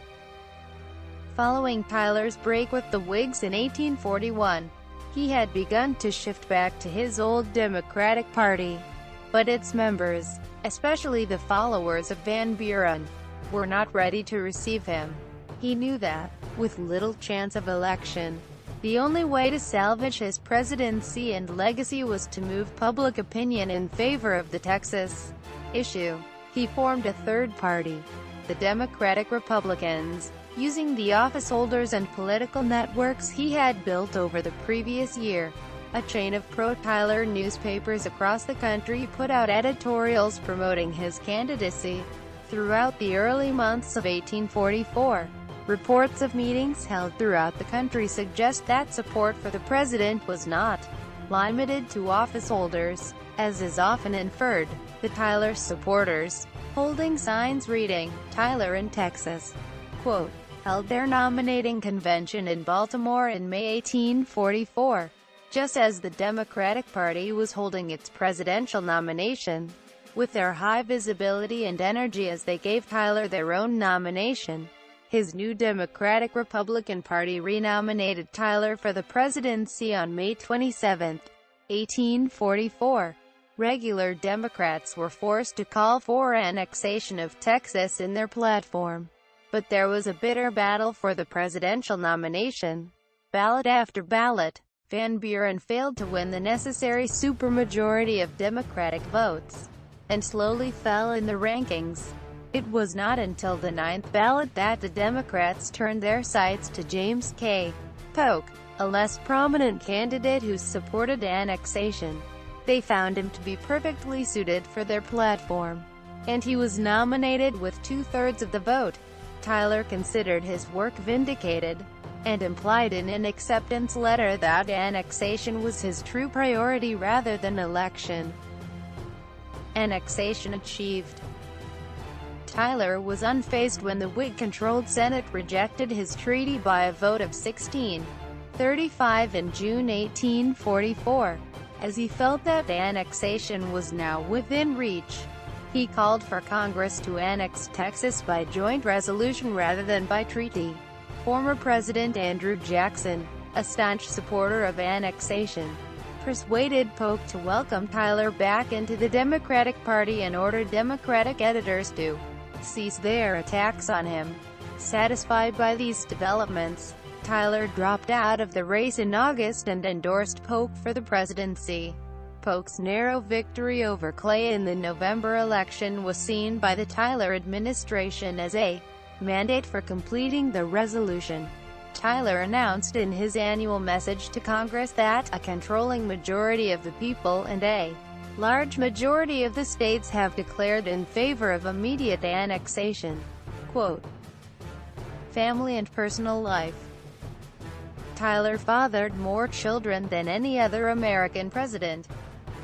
Following Tyler's break with the Whigs in 1841, he had begun to shift back to his old Democratic Party. But its members, especially the followers of Van Buren, were not ready to receive him. He knew that, with little chance of election, the only way to salvage his presidency and legacy was to move public opinion in favor of the Texas issue. He formed a third party, the Democratic Republicans, using the officeholders and political networks he had built over the previous year. A chain of pro-Tyler newspapers across the country put out editorials promoting his candidacy. Throughout the early months of 1844, Reports of meetings held throughout the country suggest that support for the president was not limited to office holders, as is often inferred. The Tyler supporters, holding signs reading, "Tyler in Texas," quote, held their nominating convention in Baltimore in May 1844, just as the Democratic Party was holding its presidential nomination. With their high visibility and energy as they gave Tyler their own nomination, his new Democratic-Republican Party renominated Tyler for the presidency on May 27, 1844. Regular Democrats were forced to call for annexation of Texas in their platform. But there was a bitter battle for the presidential nomination. Ballot after ballot, Van Buren failed to win the necessary supermajority of Democratic votes, and slowly fell in the rankings. It was not until the ninth ballot that the Democrats turned their sights to James K. Polk, a less prominent candidate who supported annexation. They found him to be perfectly suited for their platform, and he was nominated with 2/3 of the vote. Tyler considered his work vindicated, and implied in an acceptance letter that annexation was his true priority rather than election. Annexation achieved. Tyler was unfazed when the Whig-controlled Senate rejected his treaty by a vote of 16-35 in June 1844. As he felt that annexation was now within reach, he called for Congress to annex Texas by joint resolution rather than by treaty. Former President Andrew Jackson, a staunch supporter of annexation, persuaded Polk to welcome Tyler back into the Democratic Party and ordered Democratic editors to cease their attacks on him. Satisfied by these developments, Tyler dropped out of the race in August and endorsed Polk for the presidency. Polk's narrow victory over Clay in the November election was seen by the Tyler administration as a mandate for completing the resolution. Tyler announced in his annual message to Congress that a controlling majority of the people and a large majority of the states have declared in favor of immediate annexation. Quote, family and personal life. Tyler fathered more children than any other American president.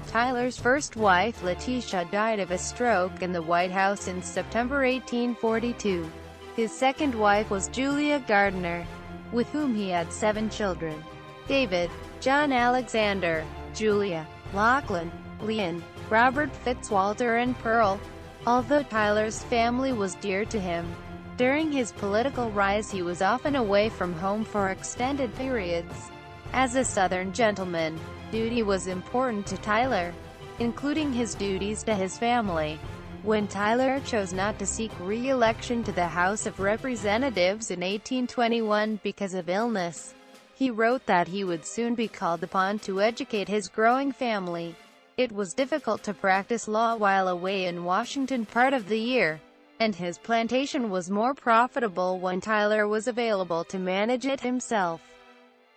Tyler's first wife, Letitia, died of a stroke in the White House in September 1842. His second wife was Julia Gardner, with whom he had 7 children: David, John Alexander, Julia, Lachlan, Leon, Robert Fitzwalter and Pearl. Although Tyler's family was dear to him, during his political rise he was often away from home for extended periods. As a Southern gentleman, duty was important to Tyler, including his duties to his family. When Tyler chose not to seek re-election to the House of Representatives in 1821 because of illness, he wrote that he would soon be called upon to educate his growing family. It was difficult to practice law while away in Washington part of the year, and his plantation was more profitable when Tyler was available to manage it himself.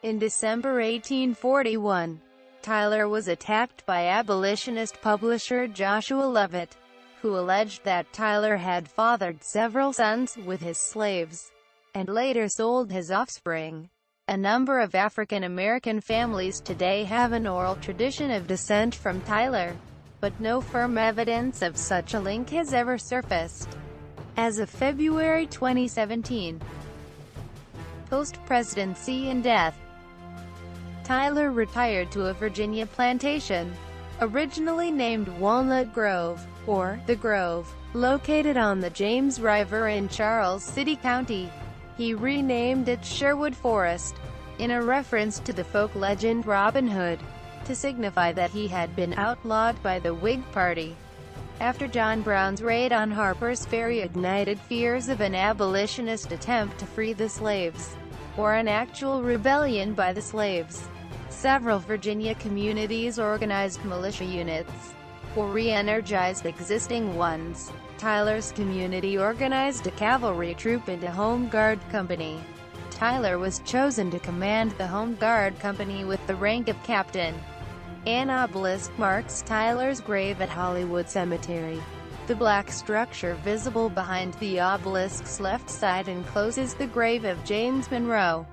In December 1841, Tyler was attacked by abolitionist publisher Joshua Leavitt, who alleged that Tyler had fathered several sons with his slaves, and later sold his offspring. A number of African American families today have an oral tradition of descent from Tyler, but no firm evidence of such a link has ever surfaced. As of February 2017, post-presidency and death, Tyler retired to a Virginia plantation, originally named Walnut Grove, or The Grove, located on the James River in Charles City County. He renamed it Sherwood Forest, in a reference to the folk legend Robin Hood, to signify that he had been outlawed by the Whig Party. After John Brown's raid on Harper's Ferry ignited fears of an abolitionist attempt to free the slaves, or an actual rebellion by the slaves, several Virginia communities organized militia units, or re-energized existing ones. Tyler's community organized a cavalry troop and a Home Guard company. Tyler was chosen to command the Home Guard company with the rank of captain. An obelisk marks Tyler's grave at Hollywood Cemetery. the black structure visible behind the obelisk's left side encloses the grave of James Monroe.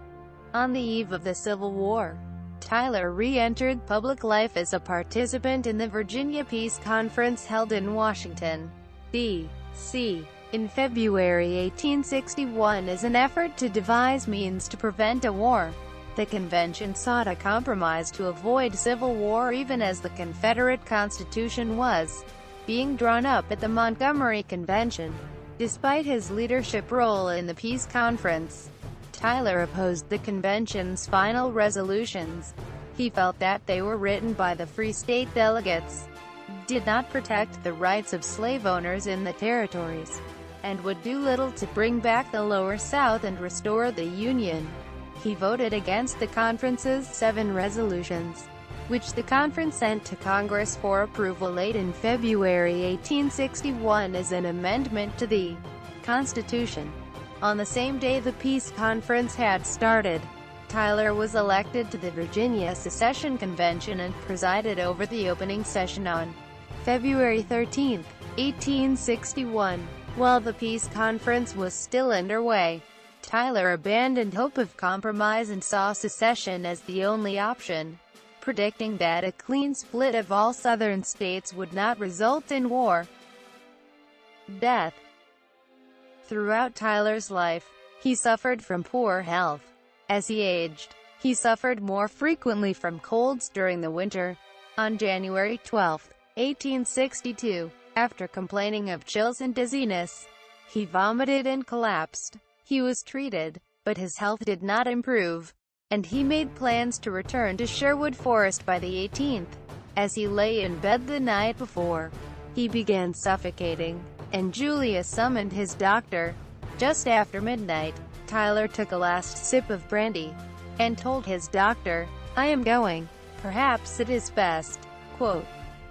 On the eve of the Civil War, Tyler re-entered public life as a participant in the Virginia Peace Conference held in Washington, D.C. in February 1861 as an effort to devise means to prevent a war. The convention sought a compromise to avoid civil war even as the Confederate Constitution was being drawn up at the Montgomery Convention. Despite his leadership role in the peace conference, Tyler opposed the convention's final resolutions. He felt that they were written by the Free State delegates, did not protect the rights of slave owners in the territories, and would do little to bring back the Lower South and restore the Union. He voted against the conference's 7 resolutions, which the conference sent to Congress for approval late in February 1861 as an amendment to the Constitution. On the same day the peace conference had started, Tyler was elected to the Virginia Secession Convention and presided over the opening session on February 13, 1861. While the peace conference was still underway, Tyler abandoned hope of compromise and saw secession as the only option, predicting that a clean split of all Southern states would not result in war. Death. Throughout Tyler's life, he suffered from poor health. As he aged, he suffered more frequently from colds during the winter. On January 12, 1862, after complaining of chills and dizziness, he vomited and collapsed. He was treated, but his health did not improve, and he made plans to return to Sherwood Forest by the 18th. As he lay in bed the night before, he began suffocating, and Julia summoned his doctor. Just after midnight, Tyler took a last sip of brandy, and told his doctor, "I am going. Perhaps it is best." Quote,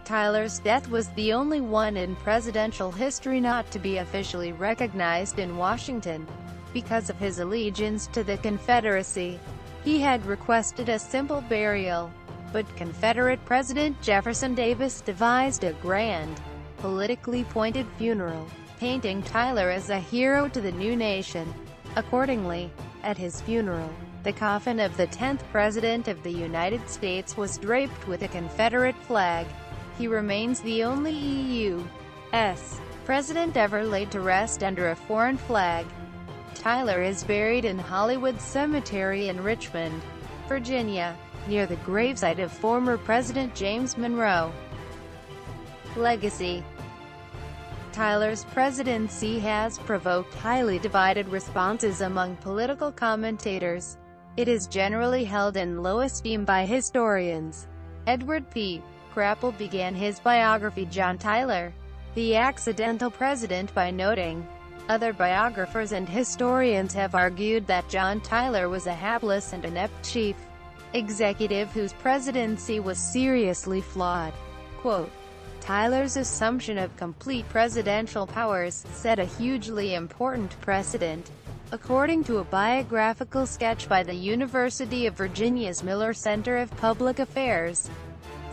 Tyler's death was the only one in presidential history not to be officially recognized in Washington, because of his allegiance to the Confederacy. He had requested a simple burial, but Confederate President Jefferson Davis devised a grand, politically pointed funeral, painting Tyler as a hero to the new nation. Accordingly, at his funeral, the coffin of the 10th President of the United States was draped with a Confederate flag. He remains the only U.S. president ever laid to rest under a foreign flag. Tyler is buried in Hollywood Cemetery in Richmond, Virginia, near the gravesite of former President James Monroe. Legacy. Tyler's presidency has provoked highly divided responses among political commentators. It is generally held in low esteem by historians. Edward P. Crapple began his biography John Tyler, the Accidental President, by noting, "Other biographers and historians have argued that John Tyler was a hapless and inept chief executive whose presidency was seriously flawed." Quote, Tyler's assumption of complete presidential powers set a hugely important precedent, according to a biographical sketch by the University of Virginia's Miller Center of Public Affairs.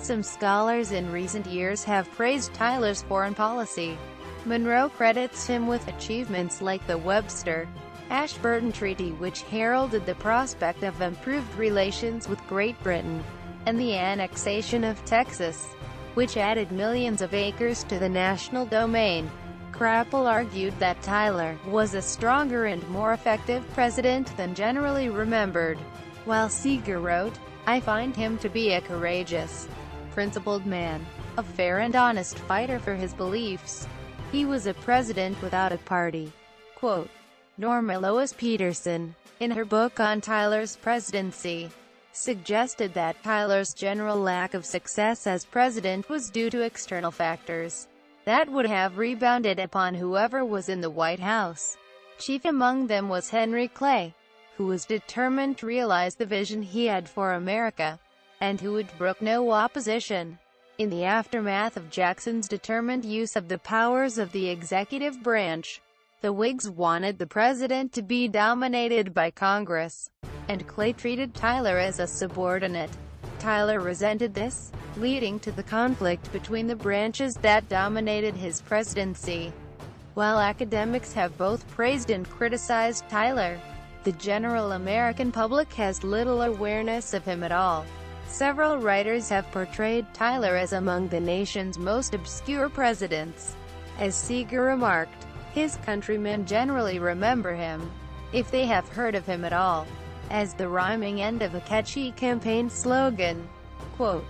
Some scholars in recent years have praised Tyler's foreign policy. Monroe credits him with achievements like the Webster-Ashburton Treaty, which heralded the prospect of improved relations with Great Britain, and the annexation of Texas, which added millions of acres to the national domain. Crapple argued that Tyler was a stronger and more effective president than generally remembered, while Seeger wrote, "I find him to be a courageous, principled man, a fair and honest fighter for his beliefs. He was a president without a party." Quote, Norma Lois Peterson, in her book on Tyler's presidency, suggested that Tyler's general lack of success as president was due to external factors that would have rebounded upon whoever was in the White House. Chief among them was Henry Clay, who was determined to realize the vision he had for America, and who would brook no opposition. In the aftermath of Jackson's determined use of the powers of the executive branch, the Whigs wanted the president to be dominated by Congress, and Clay treated Tyler as a subordinate. Tyler resented this, leading to the conflict between the branches that dominated his presidency. While academics have both praised and criticized Tyler, the general American public has little awareness of him at all. Several writers have portrayed Tyler as among the nation's most obscure presidents. As Seeger remarked, his countrymen generally remember him, if they have heard of him at all, as the rhyming end of a catchy campaign slogan. Quote,